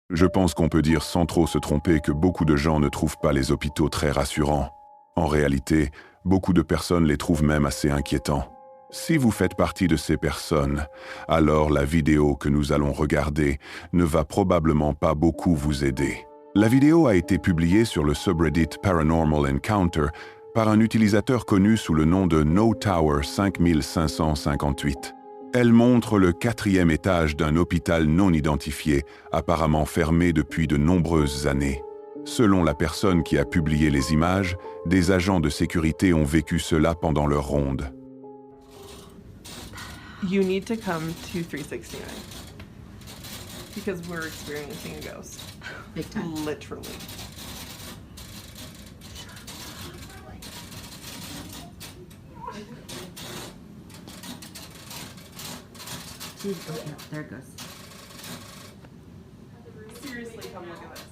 Je pense qu'on peut dire sans trop se tromper que beaucoup de gens ne trouvent pas les hôpitaux très rassurants. En réalité, beaucoup de personnes les trouvent même assez inquiétants. Si vous faites partie de ces personnes, alors la vidéo que nous allons regarder ne va probablement pas beaucoup vous aider. La vidéo a été publiée sur le subreddit Paranormal Encounter par un utilisateur connu sous le nom de NoTower5558. Elle montre le 4e étage d'un hôpital non identifié, apparemment fermé depuis de nombreuses années. Selon la personne qui a publié les images, des agents de sécurité ont vécu cela pendant leur ronde. You need to come to 369 because we're experiencing a ghost. Big time. Literally. Jeez, okay, there it goes. Seriously, come look at this.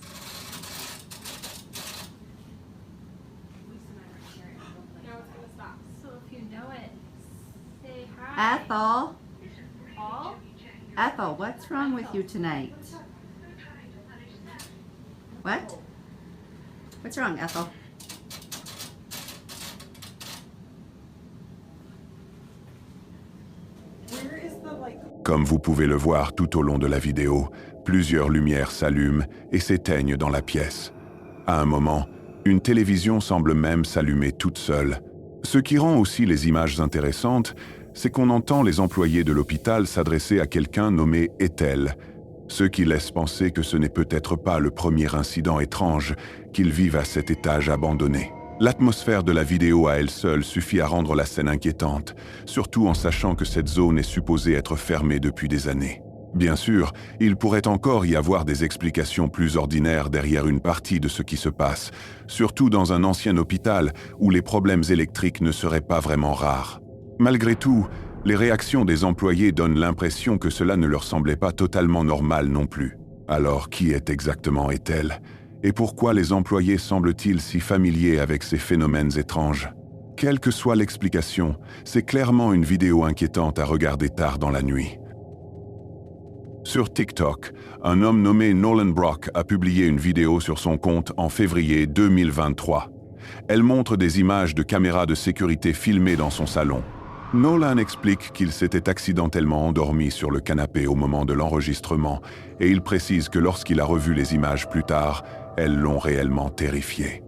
Now it's gonna stop. So if you know it, say hi. Ethel, Paul? Ethel, what's wrong with you tonight? What? What's wrong, Ethel? Where is the like? Comme vous pouvez le voir tout au long de la vidéo, plusieurs lumières s'allument et s'éteignent dans la pièce. À un moment, une télévision semble même s'allumer toute seule. Ce qui rend aussi les images intéressantes, c'est qu'on entend les employés de l'hôpital s'adresser à quelqu'un nommé Ethel, ce qui laisse penser que ce n'est peut-être pas le premier incident étrange qu'ils vivent à cet étage abandonné. L'atmosphère de la vidéo à elle seule suffit à rendre la scène inquiétante, surtout en sachant que cette zone est supposée être fermée depuis des années. Bien sûr, il pourrait encore y avoir des explications plus ordinaires derrière une partie de ce qui se passe, surtout dans un ancien hôpital où les problèmes électriques ne seraient pas vraiment rares. Malgré tout, les réactions des employés donnent l'impression que cela ne leur semblait pas totalement normal non plus. Alors, qui est exactement Ethel ? Et pourquoi les employés semblent-ils si familiers avec ces phénomènes étranges ? Quelle que soit l'explication, c'est clairement une vidéo inquiétante à regarder tard dans la nuit. Sur TikTok, un homme nommé Nolan Brock a publié une vidéo sur son compte en février 2023. Elle montre des images de caméras de sécurité filmées dans son salon. Nolan explique qu'il s'était accidentellement endormi sur le canapé au moment de l'enregistrement et il précise que lorsqu'il a revu les images plus tard, elles l'ont réellement terrifié.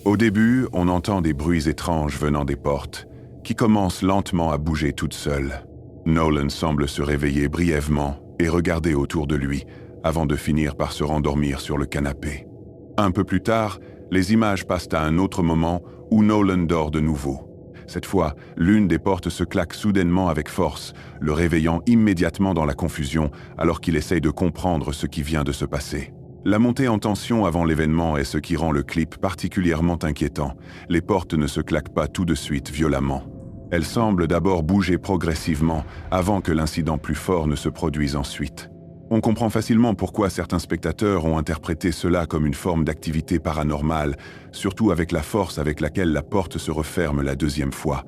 Au début, on entend des bruits étranges venant des portes, qui commencent lentement à bouger toutes seules. Nolan semble se réveiller brièvement et regarder autour de lui, avant de finir par se rendormir sur le canapé. Un peu plus tard, les images passent à un autre moment où Nolan dort de nouveau. Cette fois, l'une des portes se claque soudainement avec force, le réveillant immédiatement dans la confusion alors qu'il essaye de comprendre ce qui vient de se passer. La montée en tension avant l'événement est ce qui rend le clip particulièrement inquiétant. Les portes ne se claquent pas tout de suite violemment. Elles semblent d'abord bouger progressivement avant que l'incident plus fort ne se produise ensuite. On comprend facilement pourquoi certains spectateurs ont interprété cela comme une forme d'activité paranormale, surtout avec la force avec laquelle la porte se referme la deuxième fois.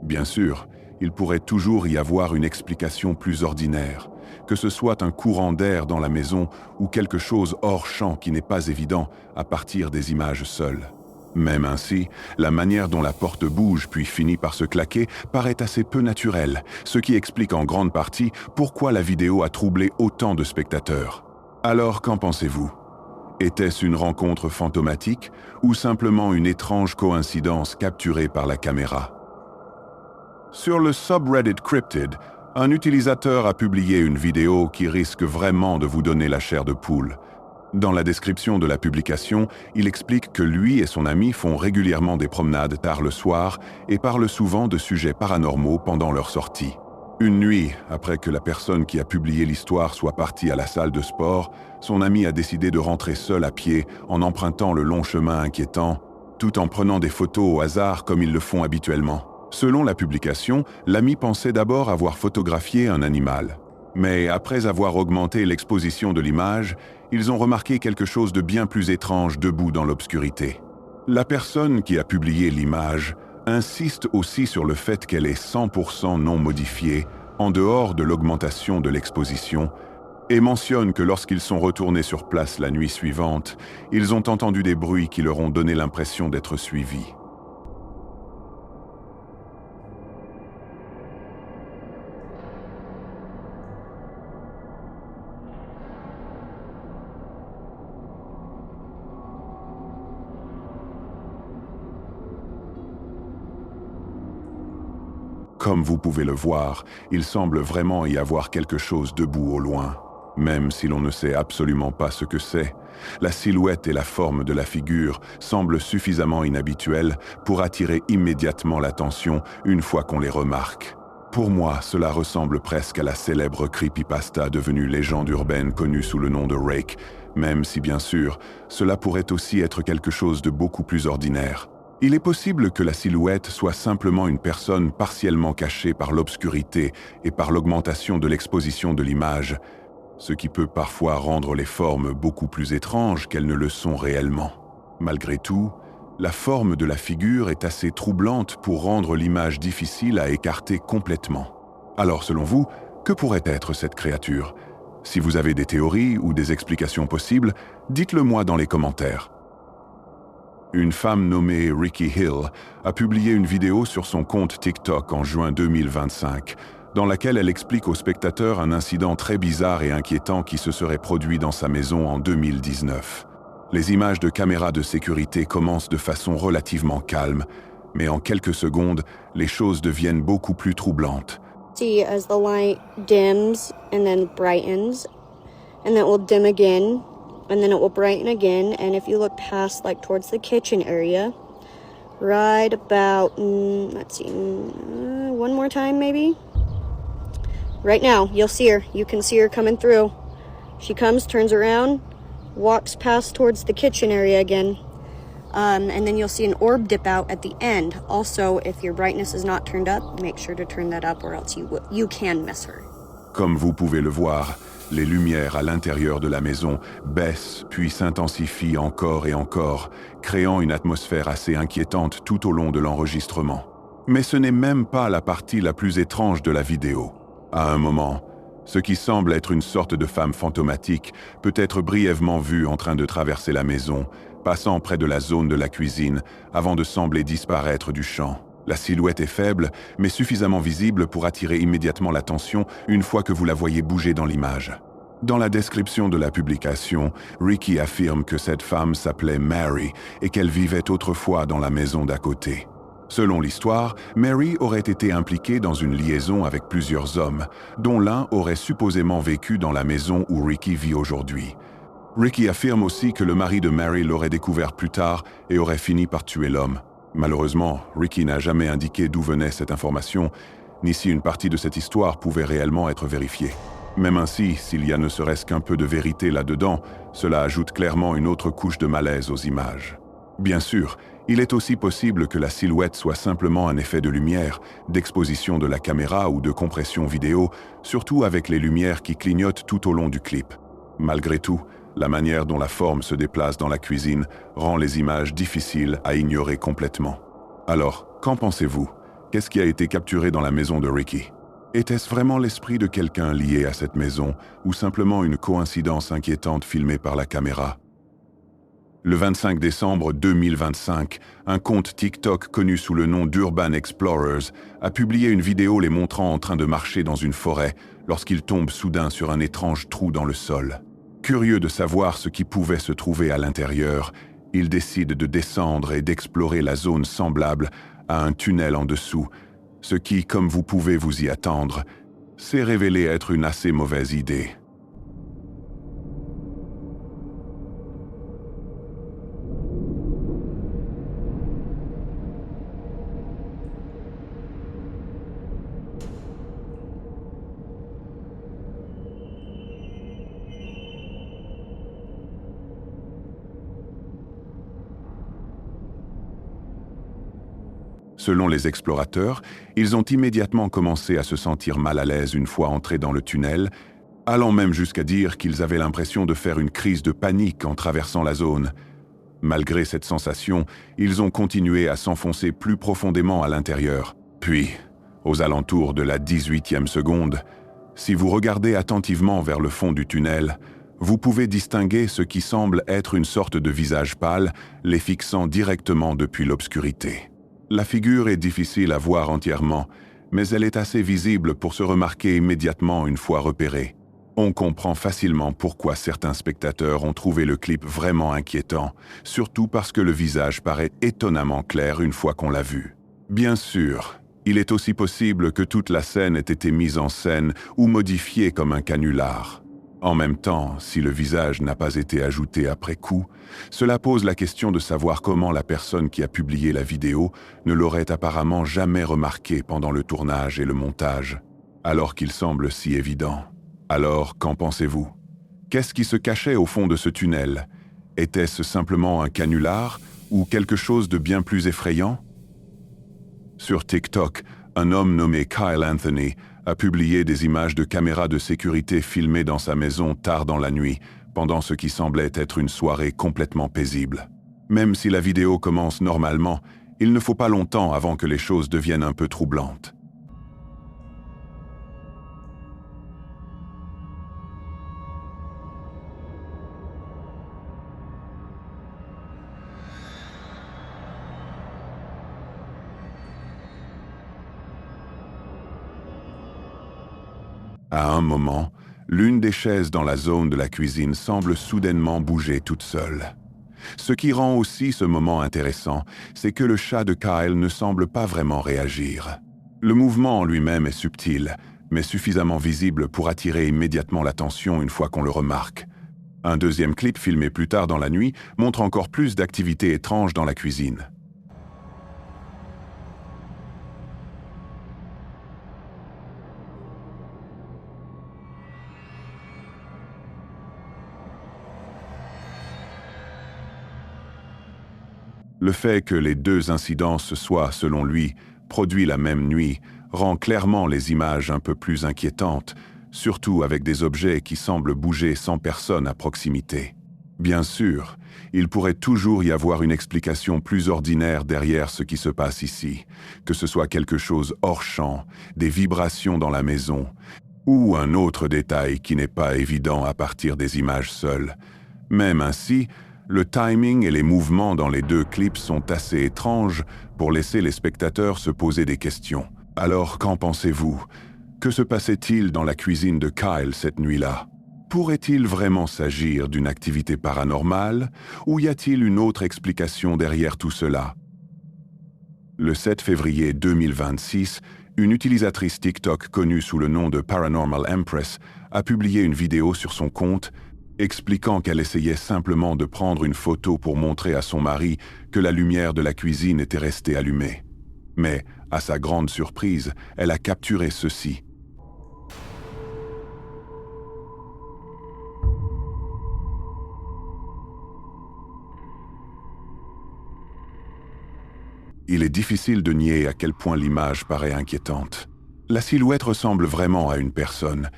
Bien sûr, il pourrait toujours y avoir une explication plus ordinaire, que ce soit un courant d'air dans la maison ou quelque chose hors champ qui n'est pas évident à partir des images seules. Même ainsi, la manière dont la porte bouge puis finit par se claquer paraît assez peu naturelle, ce qui explique en grande partie pourquoi la vidéo a troublé autant de spectateurs. Alors, qu'en pensez-vous ? Était-ce une rencontre fantomatique ou simplement une étrange coïncidence capturée par la caméra ? Sur le subreddit Cryptid, un utilisateur a publié une vidéo qui risque vraiment de vous donner la chair de poule. Dans la description de la publication, il explique que lui et son ami font régulièrement des promenades tard le soir et parlent souvent de sujets paranormaux pendant leur sortie. Une nuit, après que la personne qui a publié l'histoire soit partie à la salle de sport, son ami a décidé de rentrer seul à pied en empruntant le long chemin inquiétant, tout en prenant des photos au hasard comme ils le font habituellement. Selon la publication, l'ami pensait d'abord avoir photographié un animal. Mais après avoir augmenté l'exposition de l'image, ils ont remarqué quelque chose de bien plus étrange debout dans l'obscurité. La personne qui a publié l'image insiste aussi sur le fait qu'elle est 100% non modifiée, en dehors de l'augmentation de l'exposition, et mentionne que lorsqu'ils sont retournés sur place la nuit suivante, ils ont entendu des bruits qui leur ont donné l'impression d'être suivis. Comme vous pouvez le voir, il semble vraiment y avoir quelque chose debout au loin. Même si l'on ne sait absolument pas ce que c'est, la silhouette et la forme de la figure semblent suffisamment inhabituelles pour attirer immédiatement l'attention une fois qu'on les remarque. Pour moi, cela ressemble presque à la célèbre creepypasta devenue légende urbaine connue sous le nom de Rake, même si bien sûr, cela pourrait aussi être quelque chose de beaucoup plus ordinaire. Il est possible que la silhouette soit simplement une personne partiellement cachée par l'obscurité et par l'augmentation de l'exposition de l'image, ce qui peut parfois rendre les formes beaucoup plus étranges qu'elles ne le sont réellement. Malgré tout, la forme de la figure est assez troublante pour rendre l'image difficile à écarter complètement. Alors selon vous, que pourrait être cette créature? Si vous avez des théories ou des explications possibles, dites-le moi dans les commentaires. Une femme nommée Ricky Hill a publié une vidéo sur son compte TikTok en juin 2025, dans laquelle elle explique aux spectateurs un incident très bizarre et inquiétant qui se serait produit dans sa maison en 2019. Les images de caméras de sécurité commencent de façon relativement calme, mais en quelques secondes, les choses deviennent beaucoup plus troublantes. See as the light dims and then brightens, and then it will dim again, and then it will brighten again. And if you look past, like towards the kitchen area, right about, let's see, one more time maybe. Right now, you'll see her. You can see her coming through. She comes, turns around, walks past towards the kitchen area again. And then you'll see an orb dip out at the end. Also, if your brightness is not turned up, make sure to turn that up or else you can miss her. Comme vous pouvez le voir, les lumières à l'intérieur de la maison baissent puis s'intensifient encore et encore, créant une atmosphère assez inquiétante tout au long de l'enregistrement. Mais ce n'est même pas la partie la plus étrange de la vidéo. À un moment, ce qui semble être une sorte de femme fantomatique peut être brièvement vue en train de traverser la maison, passant près de la zone de la cuisine avant de sembler disparaître du champ. La silhouette est faible, mais suffisamment visible pour attirer immédiatement l'attention une fois que vous la voyez bouger dans l'image. Dans la description de la publication, Ricky affirme que cette femme s'appelait Mary et qu'elle vivait autrefois dans la maison d'à côté. Selon l'histoire, Mary aurait été impliquée dans une liaison avec plusieurs hommes, dont l'un aurait supposément vécu dans la maison où Ricky vit aujourd'hui. Ricky affirme aussi que le mari de Mary l'aurait découvert plus tard et aurait fini par tuer l'homme. Malheureusement, Ricky n'a jamais indiqué d'où venait cette information, ni si une partie de cette histoire pouvait réellement être vérifiée. Même ainsi, s'il y a ne serait-ce qu'un peu de vérité là-dedans, cela ajoute clairement une autre couche de malaise aux images. Bien sûr, il est aussi possible que la silhouette soit simplement un effet de lumière, d'exposition de la caméra ou de compression vidéo, surtout avec les lumières qui clignotent tout au long du clip. Malgré tout, la manière dont la forme se déplace dans la cuisine rend les images difficiles à ignorer complètement. Alors, qu'en pensez-vous? Qu'est-ce qui a été capturé dans la maison de Ricky? Était-ce vraiment l'esprit de quelqu'un lié à cette maison ou simplement une coïncidence inquiétante filmée par la caméra? Le 25 décembre 2025, un compte TikTok connu sous le nom d'Urban Explorers a publié une vidéo les montrant en train de marcher dans une forêt lorsqu'ils tombent soudain sur un étrange trou dans le sol. Curieux de savoir ce qui pouvait se trouver à l'intérieur, ils décident de descendre et d'explorer la zone semblable à un tunnel en dessous, ce qui, comme vous pouvez vous y attendre, s'est révélé être une assez mauvaise idée. Selon les explorateurs, ils ont immédiatement commencé à se sentir mal à l'aise une fois entrés dans le tunnel, allant même jusqu'à dire qu'ils avaient l'impression de faire une crise de panique en traversant la zone. Malgré cette sensation, ils ont continué à s'enfoncer plus profondément à l'intérieur. Puis, aux alentours de la 18e seconde, si vous regardez attentivement vers le fond du tunnel, vous pouvez distinguer ce qui semble être une sorte de visage pâle, les fixant directement depuis l'obscurité. La figure est difficile à voir entièrement, mais elle est assez visible pour se remarquer immédiatement une fois repérée. On comprend facilement pourquoi certains spectateurs ont trouvé le clip vraiment inquiétant, surtout parce que le visage paraît étonnamment clair une fois qu'on l'a vu. Bien sûr, il est aussi possible que toute la scène ait été mise en scène ou modifiée comme un canular. En même temps, si le visage n'a pas été ajouté après coup, cela pose la question de savoir comment la personne qui a publié la vidéo ne l'aurait apparemment jamais remarqué pendant le tournage et le montage, alors qu'il semble si évident. Alors, qu'en pensez-vous? Qu'est-ce qui se cachait au fond de ce tunnel? Était-ce simplement un canular ou quelque chose de bien plus effrayant? Sur TikTok, un homme nommé Kyle Anthony a publié des images de caméras de sécurité filmées dans sa maison tard dans la nuit, pendant ce qui semblait être une soirée complètement paisible. Même si la vidéo commence normalement, il ne faut pas longtemps avant que les choses deviennent un peu troublantes. À un moment, l'une des chaises dans la zone de la cuisine semble soudainement bouger toute seule. Ce qui rend aussi ce moment intéressant, c'est que le chat de Kyle ne semble pas vraiment réagir. Le mouvement en lui-même est subtil, mais suffisamment visible pour attirer immédiatement l'attention une fois qu'on le remarque. Un deuxième clip filmé plus tard dans la nuit montre encore plus d'activités étranges dans la cuisine. Le fait que les deux incidents se soient, selon lui, produits la même nuit rend clairement les images un peu plus inquiétantes, surtout avec des objets qui semblent bouger sans personne à proximité. Bien sûr, il pourrait toujours y avoir une explication plus ordinaire derrière ce qui se passe ici, que ce soit quelque chose hors champ, des vibrations dans la maison, ou un autre détail qui n'est pas évident à partir des images seules. Même ainsi, le timing et les mouvements dans les deux clips sont assez étranges pour laisser les spectateurs se poser des questions. Alors, qu'en pensez-vous? Que se passait-il dans la cuisine de Kyle cette nuit-là? Pourrait-il vraiment s'agir d'une activité paranormale ou y a-t-il une autre explication derrière tout cela? Le 7 février 2026, une utilisatrice TikTok connue sous le nom de Paranormal Empress a publié une vidéo sur son compte expliquant qu'elle essayait simplement de prendre une photo pour montrer à son mari que la lumière de la cuisine était restée allumée. Mais, à sa grande surprise, elle a capturé ceci. Il est difficile de nier à quel point l'image paraît inquiétante. La silhouette ressemble vraiment à une personne,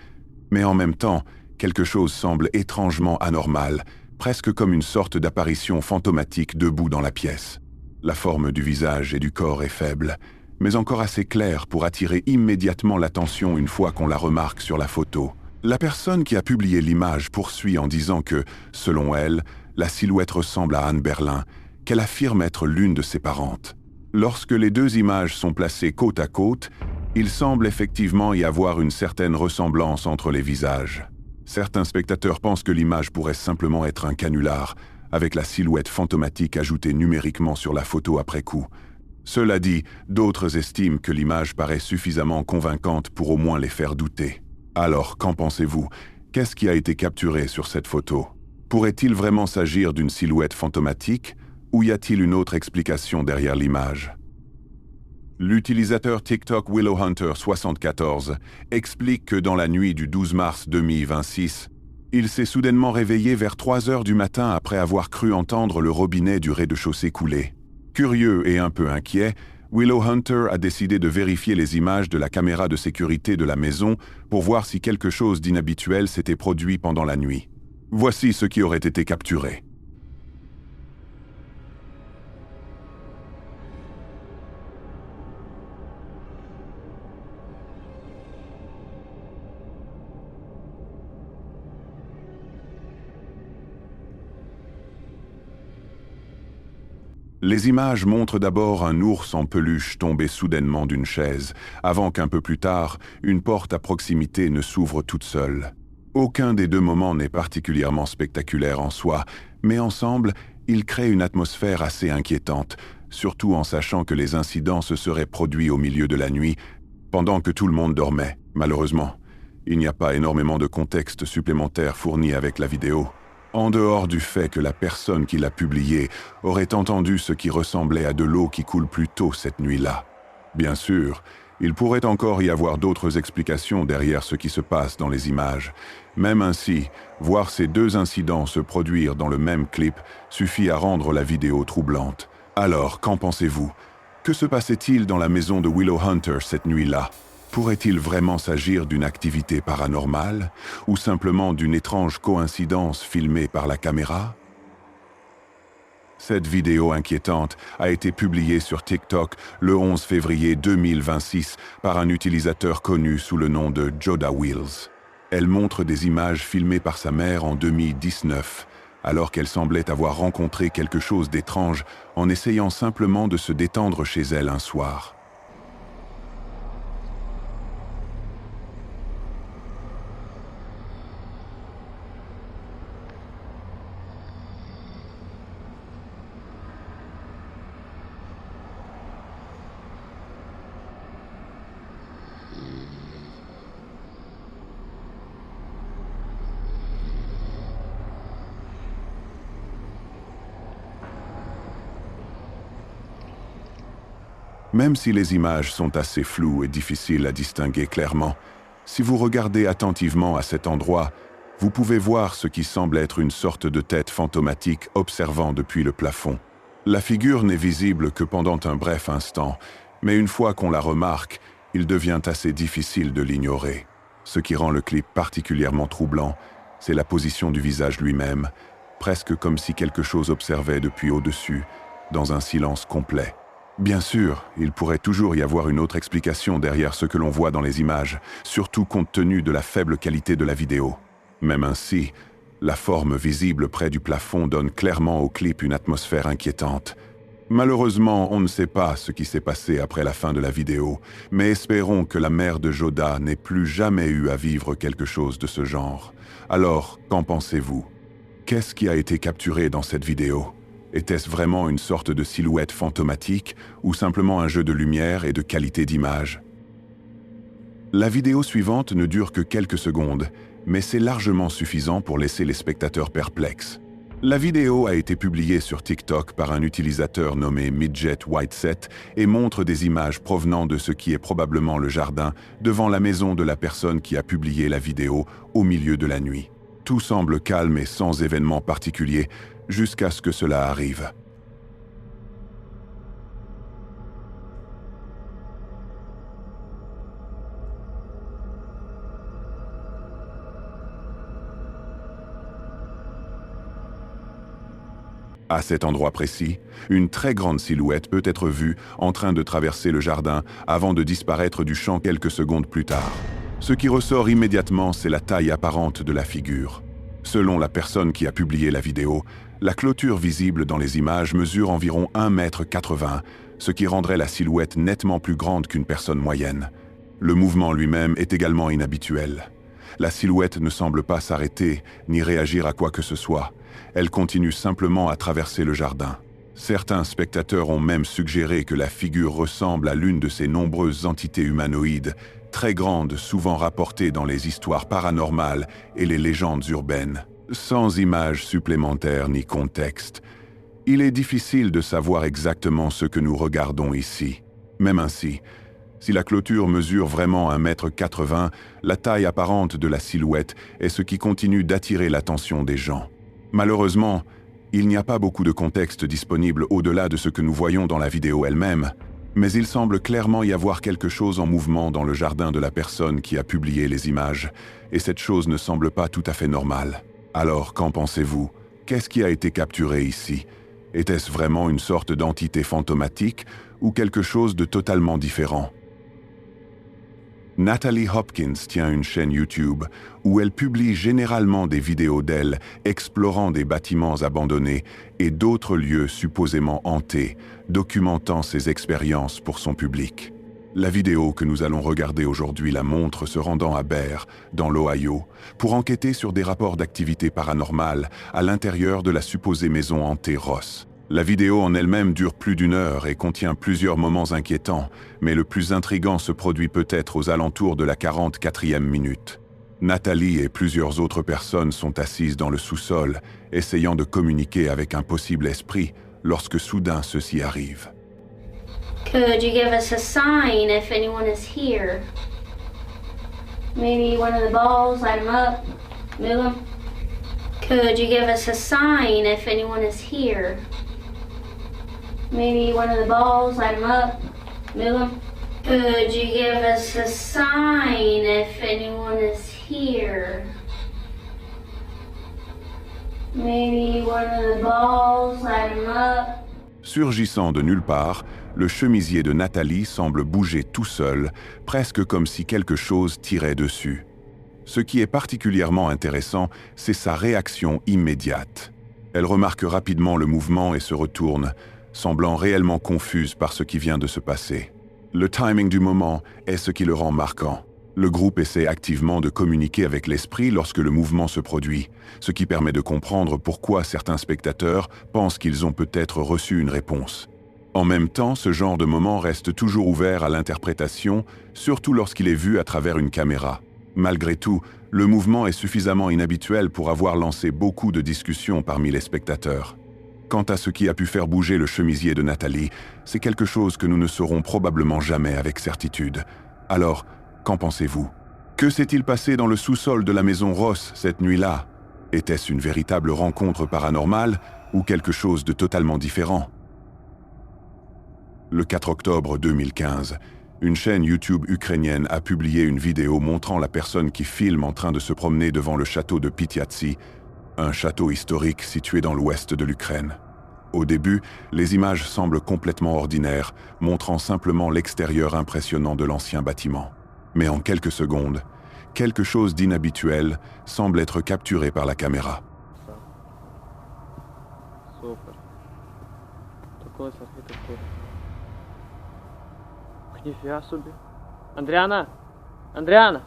mais en même temps, quelque chose semble étrangement anormal, presque comme une sorte d'apparition fantomatique debout dans la pièce. La forme du visage et du corps est faible, mais encore assez claire pour attirer immédiatement l'attention une fois qu'on la remarque sur la photo. La personne qui a publié l'image poursuit en disant que, selon elle, la silhouette ressemble à Anne Berlin, qu'elle affirme être l'une de ses parentes. Lorsque les deux images sont placées côte à côte, il semble effectivement y avoir une certaine ressemblance entre les visages. Certains spectateurs pensent que l'image pourrait simplement être un canular, avec la silhouette fantomatique ajoutée numériquement sur la photo après coup. Cela dit, d'autres estiment que l'image paraît suffisamment convaincante pour au moins les faire douter. Alors, qu'en pensez-vous? Qu'est-ce qui a été capturé sur cette photo? Pourrait-il vraiment s'agir d'une silhouette fantomatique, ou y a-t-il une autre explication derrière l'image? L'utilisateur TikTok WillowHunter74 explique que dans la nuit du 12 mars 2026, il s'est soudainement réveillé vers 3 heures du matin après avoir cru entendre le robinet du rez-de-chaussée couler. Curieux et un peu inquiet, Willow Hunter a décidé de vérifier les images de la caméra de sécurité de la maison pour voir si quelque chose d'inhabituel s'était produit pendant la nuit. Voici ce qui aurait été capturé. Les images montrent d'abord un ours en peluche tombé soudainement d'une chaise, avant qu'un peu plus tard, une porte à proximité ne s'ouvre toute seule. Aucun des deux moments n'est particulièrement spectaculaire en soi, mais ensemble, ils créent une atmosphère assez inquiétante, surtout en sachant que les incidents se seraient produits au milieu de la nuit, pendant que tout le monde dormait. Malheureusement, il n'y a pas énormément de contexte supplémentaire fourni avec la vidéo. En dehors du fait que la personne qui l'a publié aurait entendu ce qui ressemblait à de l'eau qui coule plus tôt cette nuit-là. Bien sûr, il pourrait encore y avoir d'autres explications derrière ce qui se passe dans les images. Même ainsi, voir ces deux incidents se produire dans le même clip suffit à rendre la vidéo troublante. Alors, qu'en pensez-vous? Que se passait-il dans la maison de Willow Hunter cette nuit-là? Pourrait-il vraiment s'agir d'une activité paranormale ou simplement d'une étrange coïncidence filmée par la caméra? Cette vidéo inquiétante a été publiée sur TikTok le 11 février 2026 par un utilisateur connu sous le nom de Joda Wills. Elle montre des images filmées par sa mère en 2019, alors qu'elle semblait avoir rencontré quelque chose d'étrange en essayant simplement de se détendre chez elle un soir. Même si les images sont assez floues et difficiles à distinguer clairement, si vous regardez attentivement à cet endroit, vous pouvez voir ce qui semble être une sorte de tête fantomatique observant depuis le plafond. La figure n'est visible que pendant un bref instant, mais une fois qu'on la remarque, il devient assez difficile de l'ignorer. Ce qui rend le clip particulièrement troublant, c'est la position du visage lui-même, presque comme si quelque chose observait depuis au-dessus, dans un silence complet. Bien sûr, il pourrait toujours y avoir une autre explication derrière ce que l'on voit dans les images, surtout compte tenu de la faible qualité de la vidéo. Même ainsi, la forme visible près du plafond donne clairement au clip une atmosphère inquiétante. Malheureusement, on ne sait pas ce qui s'est passé après la fin de la vidéo, mais espérons que la mère de Joda n'ait plus jamais eu à vivre quelque chose de ce genre. Alors, qu'en pensez-vous? Qu'est-ce qui a été capturé dans cette vidéo? Était-ce vraiment une sorte de silhouette fantomatique ou simplement un jeu de lumière et de qualité d'image? La vidéo suivante ne dure que quelques secondes, mais c'est largement suffisant pour laisser les spectateurs perplexes. La vidéo a été publiée sur TikTok par un utilisateur nommé Midget Whiteset et montre des images provenant de ce qui est probablement le jardin devant la maison de la personne qui a publié la vidéo au milieu de la nuit. Tout semble calme et sans événement particulier, jusqu'à ce que cela arrive. À cet endroit précis, une très grande silhouette peut être vue en train de traverser le jardin avant de disparaître du champ quelques secondes plus tard. Ce qui ressort immédiatement, c'est la taille apparente de la figure. Selon la personne qui a publié la vidéo, la clôture visible dans les images mesure environ 1,80 m, ce qui rendrait la silhouette nettement plus grande qu'une personne moyenne. Le mouvement lui-même est également inhabituel. La silhouette ne semble pas s'arrêter ni réagir à quoi que ce soit. Elle continue simplement à traverser le jardin. Certains spectateurs ont même suggéré que la figure ressemble à l'une de ces nombreuses entités humanoïdes, très grandes, souvent rapportées dans les histoires paranormales et les légendes urbaines. Sans images supplémentaires ni contexte, il est difficile de savoir exactement ce que nous regardons ici. Même ainsi, si la clôture mesure vraiment 1,80 m, la taille apparente de la silhouette est ce qui continue d'attirer l'attention des gens. Malheureusement, il n'y a pas beaucoup de contexte disponible au-delà de ce que nous voyons dans la vidéo elle-même. Mais il semble clairement y avoir quelque chose en mouvement dans le jardin de la personne qui a publié les images, et cette chose ne semble pas tout à fait normale. Alors, qu'en pensez-vous? Qu'est-ce qui a été capturé ici? Était-ce vraiment une sorte d'entité fantomatique ou quelque chose de totalement différent? Natalie Hopkins tient une chaîne YouTube où elle publie généralement des vidéos d'elle explorant des bâtiments abandonnés et d'autres lieux supposément hantés, documentant ses expériences pour son public. La vidéo que nous allons regarder aujourd'hui la montre se rendant à Bear, dans l'Ohio, pour enquêter sur des rapports d'activité paranormale à l'intérieur de la supposée maison hantée Ross. La vidéo en elle-même dure plus d'1 heure et contient plusieurs moments inquiétants, mais le plus intriguant se produit peut-être aux alentours de la 44e minute. Nathalie et plusieurs autres personnes sont assises dans le sous-sol, essayant de communiquer avec un possible esprit, lorsque soudain ceci arrive. Could you give us a sign if anyone is here? Maybe one of the balls, light them up, move them. Could you give us a sign if anyone is here? Maybe one of the balls, light them up, move them. Could you give us a sign if anyone is here? Maybe one of the balls, light them up. Surgissant de nulle part, le chemisier de Nathalie semble bouger tout seul, presque comme si quelque chose tirait dessus. Ce qui est particulièrement intéressant, c'est sa réaction immédiate. Elle remarque rapidement le mouvement et se retourne, semblant réellement confuse par ce qui vient de se passer. Le timing du moment est ce qui le rend marquant. Le groupe essaie activement de communiquer avec l'esprit lorsque le mouvement se produit, ce qui permet de comprendre pourquoi certains spectateurs pensent qu'ils ont peut-être reçu une réponse. En même temps, ce genre de moment reste toujours ouvert à l'interprétation, surtout lorsqu'il est vu à travers une caméra. Malgré tout, le mouvement est suffisamment inhabituel pour avoir lancé beaucoup de discussions parmi les spectateurs. Quant à ce qui a pu faire bouger le chemisier de Nathalie, c'est quelque chose que nous ne saurons probablement jamais avec certitude. Alors, qu'en pensez-vous? Que s'est-il passé dans le sous-sol de la maison Ross cette nuit-là? Était-ce une véritable rencontre paranormale ou quelque chose de totalement différent? Le 4 octobre 2015, une chaîne YouTube ukrainienne a publié une vidéo montrant la personne qui filme en train de se promener devant le château de Pityatsi, un château historique situé dans l'ouest de l'Ukraine. Au début, les images semblent complètement ordinaires, montrant simplement l'extérieur impressionnant de l'ancien bâtiment. Mais en quelques secondes, quelque chose d'inhabituel semble être capturé par la caméra. Супер. Такое смотри, такое. Нифига себе. Андриана! Андриана!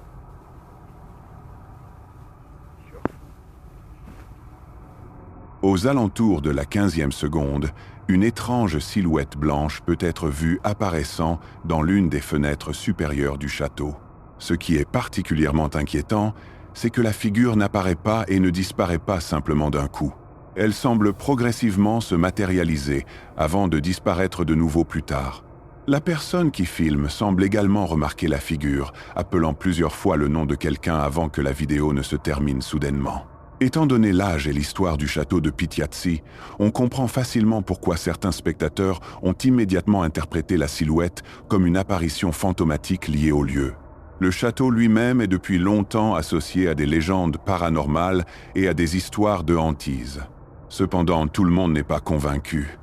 Aux alentours de la 15e seconde, une étrange silhouette blanche peut être vue apparaissant dans l'une des fenêtres supérieures du château. Ce qui est particulièrement inquiétant, c'est que la figure n'apparaît pas et ne disparaît pas simplement d'un coup. Elle semble progressivement se matérialiser avant de disparaître de nouveau plus tard. La personne qui filme semble également remarquer la figure, appelant plusieurs fois le nom de quelqu'un avant que la vidéo ne se termine soudainement. Étant donné l'âge et l'histoire du château de Pityatsi, on comprend facilement pourquoi certains spectateurs ont immédiatement interprété la silhouette comme une apparition fantomatique liée au lieu. Le château lui-même est depuis longtemps associé à des légendes paranormales et à des histoires de hantise. Cependant, tout le monde n'est pas convaincu.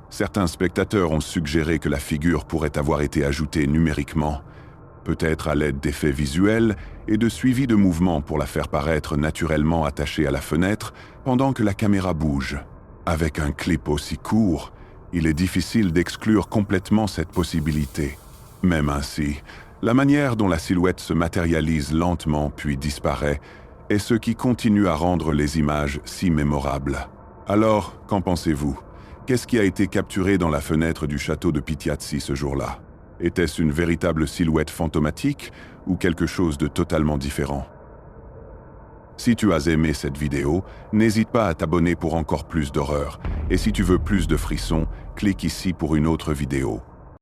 Certains spectateurs ont suggéré que la figure pourrait avoir été ajoutée numériquement, peut-être à l'aide d'effets visuels et de suivi de mouvements pour la faire paraître naturellement attachée à la fenêtre pendant que la caméra bouge. Avec un clip aussi court, il est difficile d'exclure complètement cette possibilité. Même ainsi, la manière dont la silhouette se matérialise lentement puis disparaît est ce qui continue à rendre les images si mémorables. Alors, qu'en pensez-vous? Qu'est-ce qui a été capturé dans la fenêtre du château de Pityatsi ce jour-là? Était-ce une véritable silhouette fantomatique ou quelque chose de totalement différent? Si tu as aimé cette vidéo, n'hésite pas à t'abonner pour encore plus d'horreur. Et si tu veux plus de frissons, clique ici pour une autre vidéo.